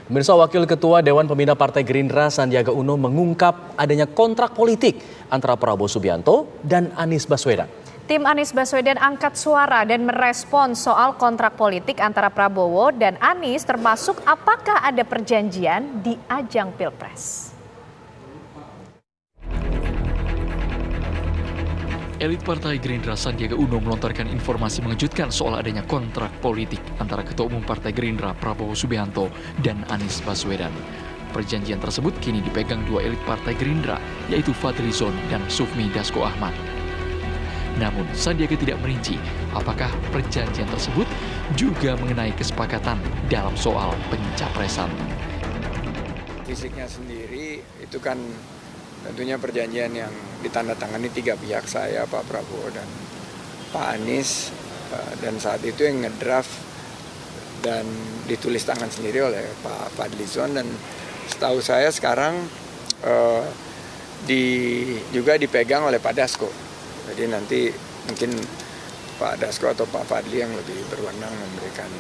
Pemirsa, Wakil Ketua Dewan Pembina Partai Gerindra Sandiaga Uno mengungkap adanya kontrak politik antara Prabowo Subianto dan Anies Baswedan. Tim Anies Baswedan angkat suara dan merespons soal kontrak politik antara Prabowo dan Anies, termasuk apakah ada perjanjian di ajang Pilpres. Elit Partai Gerindra Sandiaga Uno melontarkan informasi mengejutkan soal adanya kontrak politik antara Ketua Umum Partai Gerindra Prabowo Subianto dan Anies Baswedan. Perjanjian tersebut kini dipegang dua elit Partai Gerindra, yaitu Fadlizon dan Sufmi Dasko Ahmad. Namun, Sandiaga tidak merinci apakah perjanjian tersebut juga mengenai kesepakatan dalam soal pencapresan. Fisiknya sendiri itu kan tentunya perjanjian yang ditandatangani tiga pihak, saya, Pak Prabowo, dan Pak Anies, dan saat itu yang ngedraft dan ditulis tangan sendiri oleh Pak Fadlizon, dan setahu saya sekarang juga dipegang oleh Pak Dasko. Jadi nanti mungkin Pak Dasko atau Pak Fadli yang lebih berwenang memberikan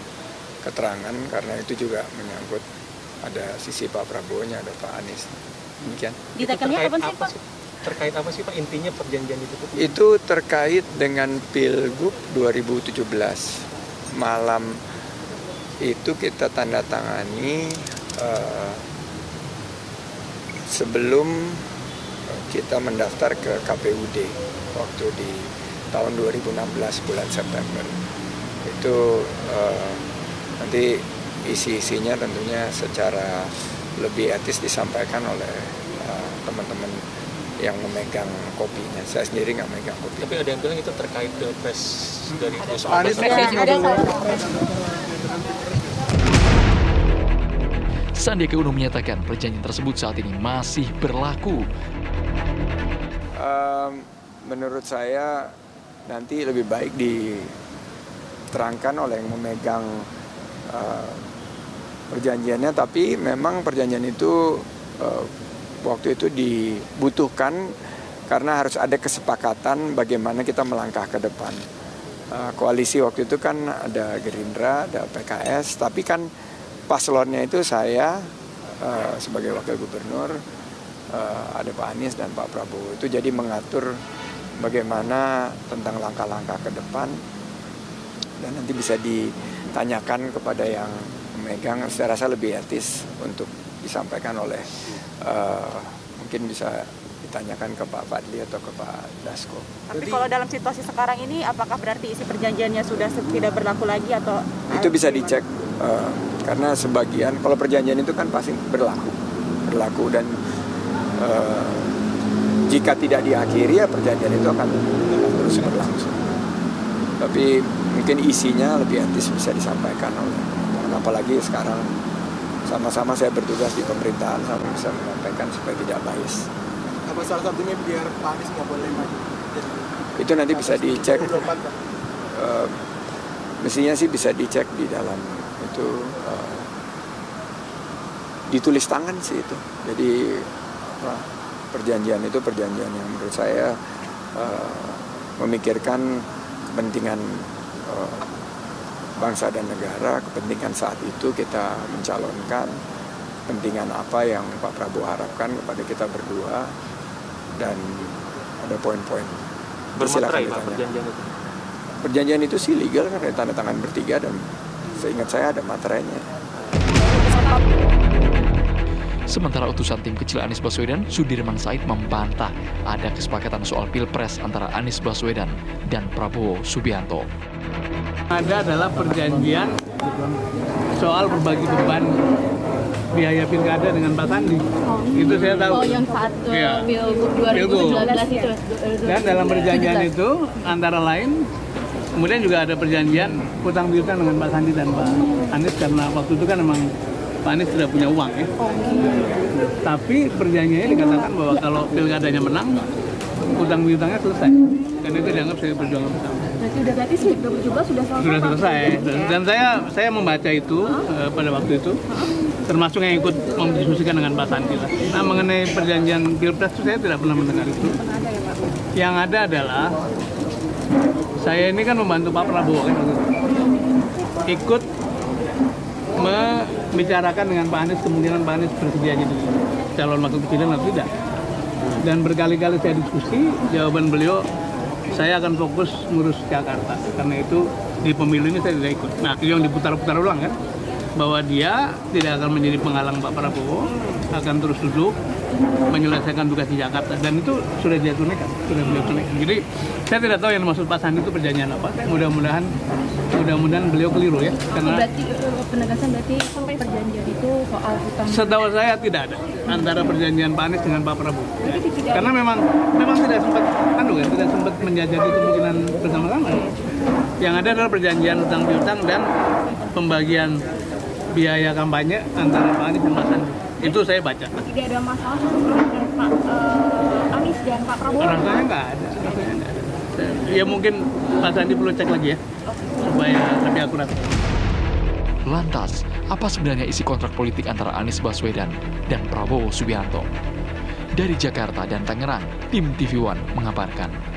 keterangan, karena itu juga menyangkut ada sisi Pak Prabowo-nya, ada Pak Anies. Demikian. Ditekannya apa sih, Pak? Terkait apa sih, Pak, intinya perjanjian itu? Itu terkait dengan Pilgub 2017. Malam itu kita tanda tangani sebelum kita mendaftar ke KPUD waktu di tahun 2016 bulan September. Itu nanti isi-isinya tentunya secara lebih etis disampaikan oleh teman-teman yang memegang kopinya. Saya sendiri nggak memegang kopi. Tapi ada yang bilang itu terkait Pilpres dari Sandiaga Uno menyatakan perjanjian tersebut saat ini masih berlaku. Menurut saya nanti lebih baik diterangkan oleh yang memegang perjanjiannya, tapi memang perjanjian itu waktu itu dibutuhkan karena harus ada kesepakatan bagaimana kita melangkah ke depan. Koalisi waktu itu kan ada Gerindra, ada PKS, tapi kan paslonnya itu saya sebagai wakil gubernur, ada Pak Anies dan Pak Prabowo. Itu jadi mengatur bagaimana tentang langkah-langkah ke depan, dan nanti bisa ditanyakan kepada yang memegang. Saya rasa lebih etis untuk disampaikan oleh mungkin bisa ditanyakan ke Pak Fadli atau ke Pak Dasko. Tapi kalau dalam situasi sekarang ini, apakah berarti isi perjanjiannya sudah tidak berlaku lagi atau? Itu bisa dicek karena sebagian, kalau perjanjian itu kan pasti berlaku dan jika tidak diakhiri ya perjanjian itu akan terus berlangsung. Tapi mungkin isinya lebih etis bisa disampaikan oleh, apalagi sekarang sama-sama saya bertugas di pemerintahan, sama bisa menyampaikan supaya tidak bias. Apa salah satunya biar Pak Anies nggak boleh maju? Itu nanti bisa dicek. Mestinya sih bisa dicek di dalam itu, ditulis tangan sih itu. Jadi perjanjian itu perjanjian yang menurut saya memikirkan kepentingan bangsa dan negara, kepentingan saat itu kita mencalonkan, kepentingan apa yang Pak Prabowo harapkan kepada kita berdua, dan ada poin-poin. Bermaterai, Pak, perjanjian itu? Perjanjian itu sih legal karena tanda tangan bertiga, dan seingat saya ada materainya. Sementara utusan tim kecil Anies Baswedan, Sudirman Said, membantah ada kesepakatan soal Pilpres antara Anies Baswedan dan Prabowo Subianto. Ada adalah perjanjian soal berbagi beban biaya pilkada dengan Pak Sandi. Itu saya tahu. Oh, yang saat Pilgub 2017 itu. Dan dalam perjanjian itu antara lain, kemudian juga ada perjanjian hutang piutang dengan Pak Sandi dan Pak Anies, karena waktu itu kan memang Pak Anies tidak punya uang ya. Tapi perjanjiannya dikatakan bahwa kalau pilkadanya menang, hutang piutangnya selesai. Karena itu dianggap sebagai perjuangan bersama. Berarti udah berarti sih 2017 sudah selesai. Sudah selesai. Dan saya membaca itu pada waktu itu, termasuk yang ikut mendiskusikan dengan Pak Sandi. Nah, mengenai perjanjian Pilpres itu saya tidak pernah mendengar itu. Yang ada adalah saya ini kan membantu Pak Prabowo kan, ikut bicarakan dengan Pak Anies kemungkinan Pak Anies bersedia jadi calon wakil presiden atau tidak. Dan berkali-kali saya diskusi, jawaban beliau, saya akan fokus ngurus Jakarta. Karena itu di pemilu ini saya tidak ikut. Nah, itu yang diputar-putar ulang kan, bahwa dia tidak akan menjadi penghalang Pak Prabowo, akan terus duduk menyelesaikan tugas di Jakarta, dan itu sudah dia tunaikan, Jadi saya tidak tahu yang dimaksud Pak Sandi itu perjanjian apa. Mudah-mudahan beliau keliru ya. Karena berarti penegasan berarti perjanjian itu soal hutang. Setahu saya tidak ada antara perjanjian Pak Anies dengan Pak Prabowo. Ya. Karena memang tidak sempat menjajaki kemungkinan bersama-sama. Yang ada adalah perjanjian hutang piutang dan pembagian biaya kampanye antara Pak Anies dan Pak Sandi. Itu saya baca. Tidak ada masalah dengan Pak Anies dan Pak Prabowo? Rasanya nggak ada. Ya mungkin Pak Sandi perlu cek lagi ya, supaya lebih akurat. Lantas, apa sebenarnya isi kontrak politik antara Anies Baswedan dan Prabowo Subianto? Dari Jakarta dan Tangerang, tim TV One mengabarkan.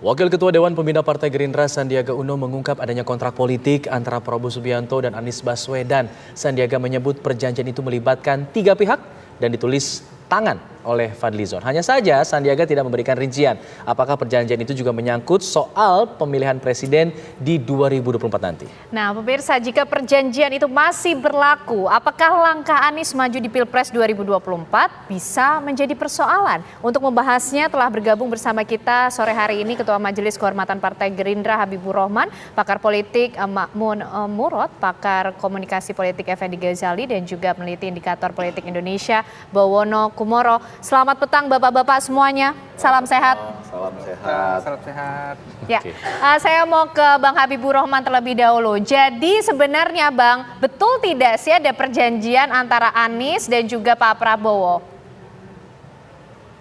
Wakil Ketua Dewan Pembina Partai Gerindra Sandiaga Uno mengungkap adanya kontrak politik antara Prabowo Subianto dan Anies Baswedan. Sandiaga menyebut perjanjian itu melibatkan 3 pihak dan ditulis tangan oleh Fadlizon. Hanya saja Sandiaga tidak memberikan rincian apakah perjanjian itu juga menyangkut soal pemilihan presiden di 2024 nanti. Nah, pemirsa, jika perjanjian itu masih berlaku, apakah langkah Anies maju di Pilpres 2024 bisa menjadi persoalan? Untuk membahasnya telah bergabung bersama kita sore hari ini Ketua Majelis Kehormatan Partai Gerindra Habibur Rahman, pakar politik Makmun Murad, pakar komunikasi politik Effendi Ghazali, dan juga peneliti indikator politik Indonesia Bawono Kumoro. Selamat petang Bapak-Bapak semuanya. Salam sehat. Salam sehat. Salam sehat. Ya, saya mau ke Bang Habibur Rahman terlebih dahulu. Jadi sebenarnya Bang, betul tidak sih ada perjanjian antara Anies dan juga Pak Prabowo?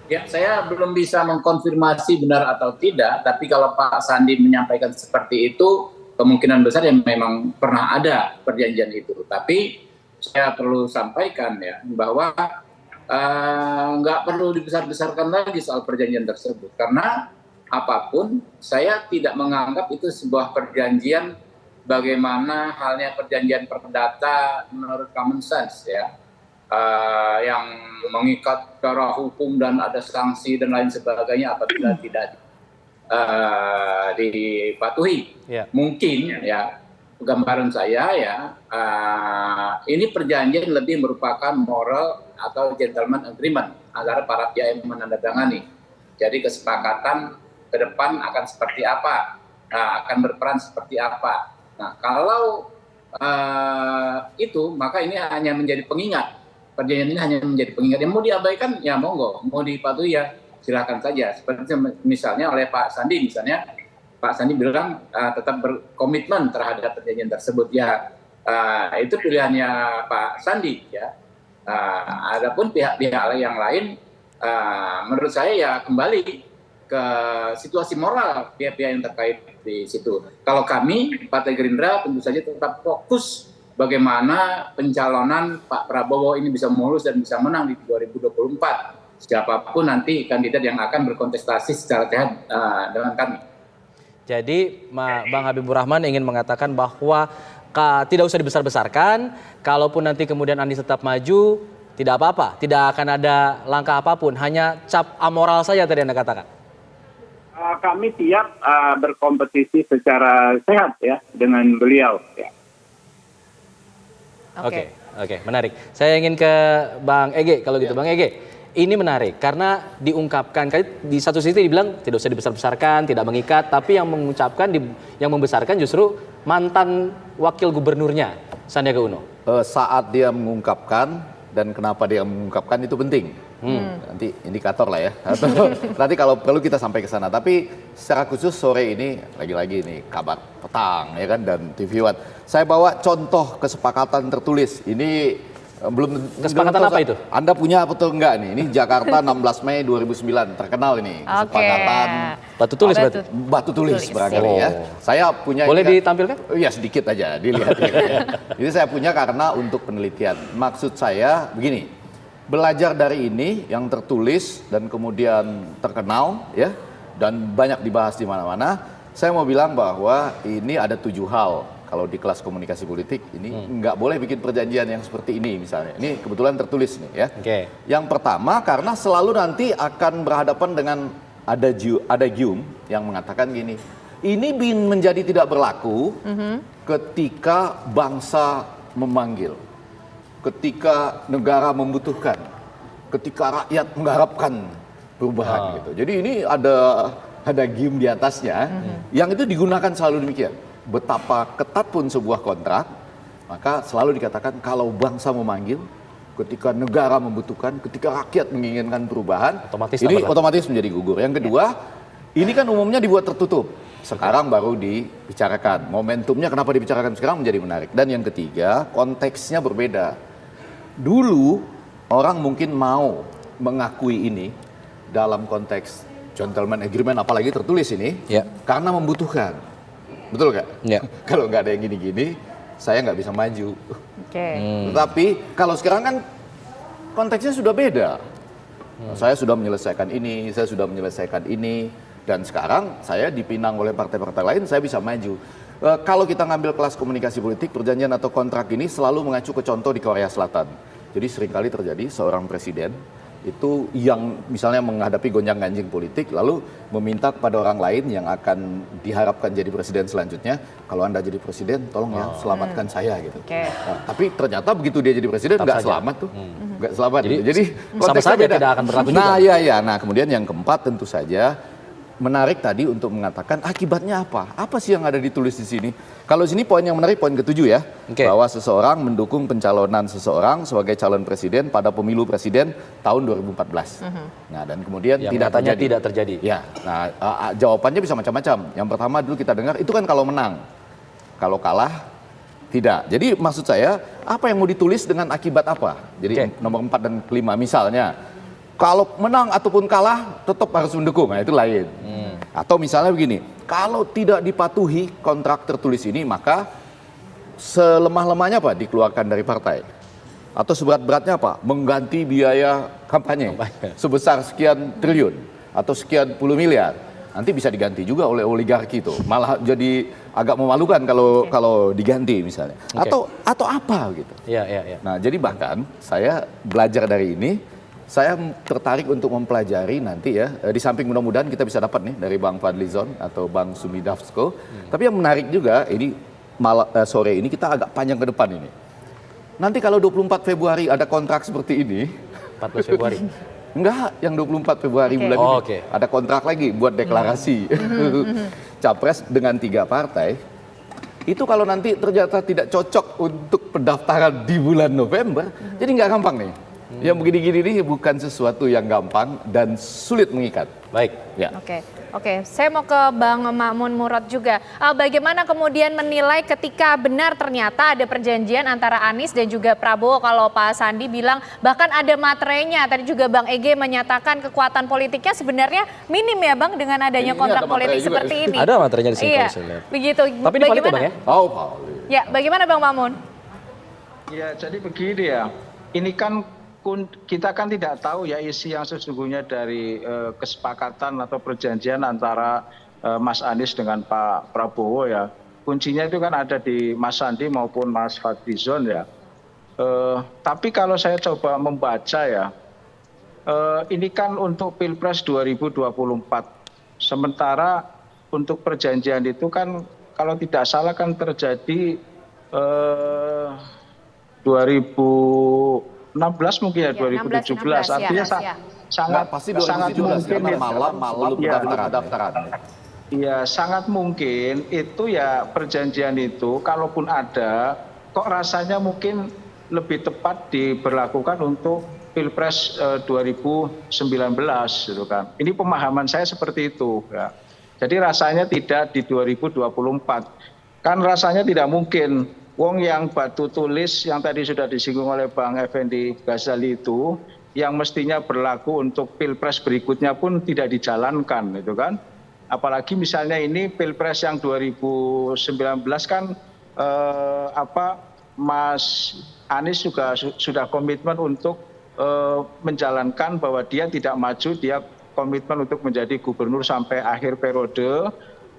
Ya, saya belum bisa mengkonfirmasi benar atau tidak, tapi kalau Pak Sandi menyampaikan seperti itu, kemungkinan besar yang memang pernah ada perjanjian itu. Tapi saya perlu sampaikan ya bahwa nggak perlu dibesar-besarkan lagi soal perjanjian tersebut, karena apapun saya tidak menganggap itu sebuah perjanjian bagaimana halnya perjanjian perdata menurut common sense ya, yang mengikat secara hukum dan ada sanksi dan lain sebagainya apabila tidak dipatuhi. Mungkin ya gambaran saya ya, ini perjanjian lebih merupakan moral atau gentleman agreement antara para pihak yang menandatangani. Jadi kesepakatan ke depan akan seperti apa, akan berperan seperti apa. Nah, kalau itu maka ini hanya menjadi pengingat. Perjanjian ini hanya menjadi pengingat. Yang mau diabaikan ya monggo, mau dipatuhi ya silakan saja. Seperti misalnya oleh Pak Sandi, misalnya Pak Sandi bilang tetap berkomitmen terhadap perjanjian tersebut ya, itu pilihannya Pak Sandi ya. Adapun pihak-pihak yang lain, menurut saya ya kembali ke situasi moral pihak-pihak yang terkait di situ. Kalau kami Partai Gerindra tentu saja tetap fokus bagaimana pencalonan Pak Prabowo ini bisa mulus dan bisa menang di 2024. Siapapun nanti kandidat yang akan berkontestasi secara sehat dengan kami. Jadi Bang Habibur Rahman ingin mengatakan bahwa tidak usah dibesar-besarkan, kalaupun nanti kemudian Anies tetap maju, tidak apa-apa, tidak akan ada langkah apapun, hanya cap amoral saja tadi Anda katakan. Kami siap berkompetisi secara sehat ya dengan beliau. Ya. Oke, menarik. Saya ingin ke Bang Ege kalau gitu, Bang Ege. Ini menarik karena diungkapkan, di satu sisi dibilang tidak usah dibesar-besarkan, tidak mengikat, tapi yang mengucapkan, yang membesarkan justru mantan wakil gubernurnya Sandiaga Uno. Saat dia mengungkapkan dan kenapa dia mengungkapkan itu penting. Nanti indikator lah ya. Nanti kalau perlu kita sampai ke sana. Tapi secara khusus sore ini lagi-lagi ini kabar petang ya kan dan TV One. Saya bawa contoh kesepakatan tertulis. Ini belum kesepakatan apa itu? Anda punya betul enggak nih? Ini Jakarta 16 Mei 2009 terkenal ini kesepakatan batu tulis berarti. Batu tulis barangkali ya. Saya punya. Boleh ditampilkan? Iya sedikit aja dilihat ya. Ini saya punya karena untuk penelitian. Maksud saya begini, belajar dari ini yang tertulis dan kemudian terkenal ya dan banyak dibahas di mana-mana. Saya mau bilang bahwa ini ada 7 hal. Kalau di kelas komunikasi politik ini nggak boleh bikin perjanjian yang seperti ini misalnya. Ini kebetulan tertulis nih ya. Yang pertama karena selalu nanti akan berhadapan dengan adagium yang mengatakan gini. Ini menjadi tidak berlaku ketika bangsa memanggil, ketika negara membutuhkan, ketika rakyat mengharapkan perubahan gitu. Jadi ini ada gium di atasnya yang itu digunakan selalu demikian. Betapa ketat pun sebuah kontrak, maka selalu dikatakan kalau bangsa memanggil, ketika negara membutuhkan, ketika rakyat menginginkan perubahan, otomatis menjadi gugur. Yang kedua, ini kan umumnya dibuat tertutup. Sekarang baru dibicarakan. Momentumnya kenapa dibicarakan sekarang menjadi menarik. Dan yang ketiga, konteksnya berbeda. Dulu orang mungkin mau mengakui ini dalam konteks gentleman agreement, apalagi tertulis ini, karena membutuhkan. Betul nggak? Kalau nggak ada yang gini-gini, saya nggak bisa maju. Tetapi kalau sekarang kan konteksnya sudah beda. Saya sudah menyelesaikan ini, saya sudah menyelesaikan ini, dan sekarang saya dipinang oleh partai-partai lain, saya bisa maju. Kalau kita ngambil kelas komunikasi politik, perjanjian atau kontrak ini selalu mengacu ke contoh di Korea Selatan. Jadi seringkali terjadi seorang presiden itu yang misalnya menghadapi gonjang-ganjing politik lalu meminta kepada orang lain yang akan diharapkan jadi presiden selanjutnya, kalau Anda jadi presiden tolong ya selamatkan saya gitu. Nah, tapi ternyata begitu dia jadi presiden nggak selamat tuh, nggak selamat. Jadi sama saja tidak akan berlaku. Nah ya, nah kemudian yang keempat tentu saja menarik tadi untuk mengatakan akibatnya apa? Apa sih yang ada ditulis di sini? Kalau sini poin yang menarik poin ke-7 ya, bahwa seseorang mendukung pencalonan seseorang sebagai calon presiden pada pemilu presiden tahun 2014. Nah dan kemudian yang tidak terjadi. Ya, nah jawabannya bisa macam-macam. Yang pertama dulu kita dengar itu kan kalau menang, kalau kalah tidak. Jadi maksud saya apa yang mau ditulis dengan akibat apa? Jadi nomor 4 dan 5 misalnya. Kalau menang ataupun kalah tetap harus mendukung, nah itu lain. Atau misalnya begini, kalau tidak dipatuhi kontrak tertulis ini maka selemah-lemahnya apa? Dikeluarkan dari partai. Atau seberat-beratnya apa? Mengganti biaya kampanye sebesar sekian triliun atau sekian puluh miliar. Nanti bisa diganti juga oleh oligarki itu. Malah jadi agak memalukan kalau diganti misalnya. Atau apa gitu. Nah, jadi bahkan saya belajar dari ini. Saya tertarik untuk mempelajari nanti ya, di samping mudah-mudahan kita bisa dapat nih dari Bang Fadlizon atau Bang Sumidavsko. Tapi yang menarik juga, ini sore ini kita agak panjang ke depan ini. Nanti kalau 24 Februari ada kontrak seperti ini. 14 Februari? Enggak, yang 24 Februari bulan ini. Ada kontrak lagi buat deklarasi. Capres dengan 3 partai. Itu kalau nanti ternyata tidak cocok untuk pendaftaran di bulan November, jadi nggak gampang nih. Yang begini-gini ini bukan sesuatu yang gampang dan sulit mengikat. Baik. Ya. Oke. Saya mau ke Bang Ma'mun Murad juga. Bagaimana kemudian menilai ketika benar ternyata ada perjanjian antara Anies dan juga Prabowo, kalau Pak Sandi bilang bahkan ada materainya. Tadi juga Bang Ege menyatakan kekuatan politiknya sebenarnya minim ya Bang dengan adanya kontrak politik seperti ini. Ada materainya di sini. Iya, begitu. Tapi ini valid ya Bang ya? Ya, bagaimana Bang Ma'mun? Ya, jadi begini ya. Ini kan kita kan tidak tahu ya isi yang sesungguhnya dari kesepakatan atau perjanjian antara Mas Anies dengan Pak Prabowo ya. Kuncinya itu kan ada di Mas Sandi maupun Mas Fadlizon ya. Tapi kalau saya coba membaca ya, ini kan untuk Pilpres 2024. Sementara untuk perjanjian itu kan kalau tidak salah kan terjadi 2016 mungkin ya, 2017. Artinya sangat mungkin malam pendaftaran. Iya, sangat mungkin itu ya perjanjian itu kalaupun ada kok rasanya mungkin lebih tepat diberlakukan untuk Pilpres 2019 gitu kan. Ini pemahaman saya seperti itu ya. Jadi rasanya tidak di 2024. Kan rasanya tidak mungkin wong yang batu tulis yang tadi sudah disinggung oleh Bang Effendi Ghazali itu yang mestinya berlaku untuk Pilpres berikutnya pun tidak dijalankan gitu kan. Apalagi misalnya ini Pilpres yang 2019 kan Mas Anies juga sudah komitmen untuk menjalankan bahwa dia tidak maju, dia komitmen untuk menjadi gubernur sampai akhir periode.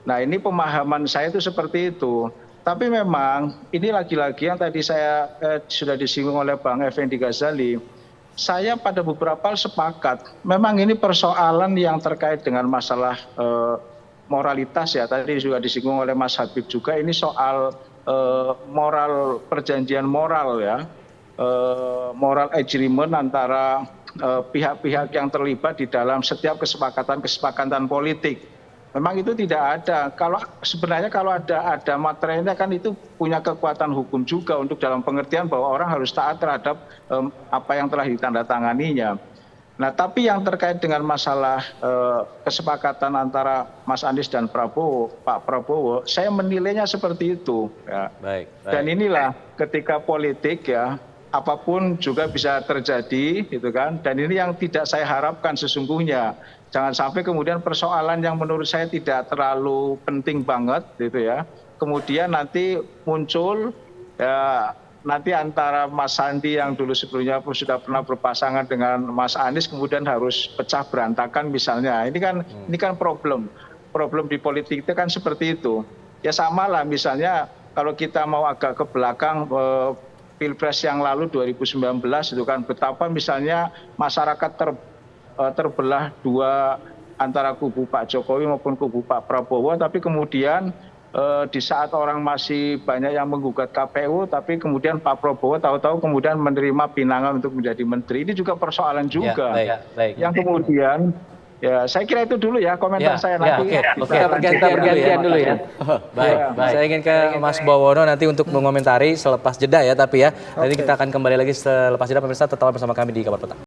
Nah ini pemahaman saya itu seperti itu. Tapi memang ini lagi-lagi yang tadi saya sudah disinggung oleh Bang Effendi Ghazali, saya pada beberapa hal sepakat. Memang ini persoalan yang terkait dengan masalah moralitas ya. Tadi juga disinggung oleh Mas Habib juga. Ini soal moral, perjanjian moral ya, moral agreement antara pihak-pihak yang terlibat di dalam setiap kesepakatan politik. Memang itu tidak ada. Sebenarnya kalau ada materinya kan itu punya kekuatan hukum juga untuk dalam pengertian bahwa orang harus taat terhadap apa yang telah ditandatanganinya. Nah, tapi yang terkait dengan masalah kesepakatan antara Mas Anies dan Pak Prabowo, saya menilainya seperti itu. Ya. Baik. Dan inilah ketika politik ya, apapun juga bisa terjadi, gitu kan. Dan ini yang tidak saya harapkan sesungguhnya. Jangan sampai kemudian persoalan yang menurut saya tidak terlalu penting banget, gitu ya. Kemudian nanti muncul ya, nanti antara Mas Sandi yang dulu sebelumnya pun sudah pernah berpasangan dengan Mas Anies kemudian harus pecah berantakan misalnya. Ini kan problem di politik itu kan seperti itu. Ya sama lah misalnya kalau kita mau agak ke belakang Pilpres yang lalu 2019 itu kan betapa misalnya masyarakat terbelah dua antara kubu Pak Jokowi maupun kubu Pak Prabowo, tapi kemudian di saat orang masih banyak yang menggugat KPU, tapi kemudian Pak Prabowo tahu-tahu kemudian menerima pinangan untuk menjadi menteri. Ini juga persoalan juga. Baik. Yang kemudian ya saya kira itu dulu ya komentar saya nanti. Kita bergantian dulu ya. Baik. Saya ingin ke Mas Bawono nanti untuk mengomentari selepas jeda ya, tapi ya. Nanti kita akan kembali lagi selepas jeda, pemirsa tetap bersama kami di Kabar Petang.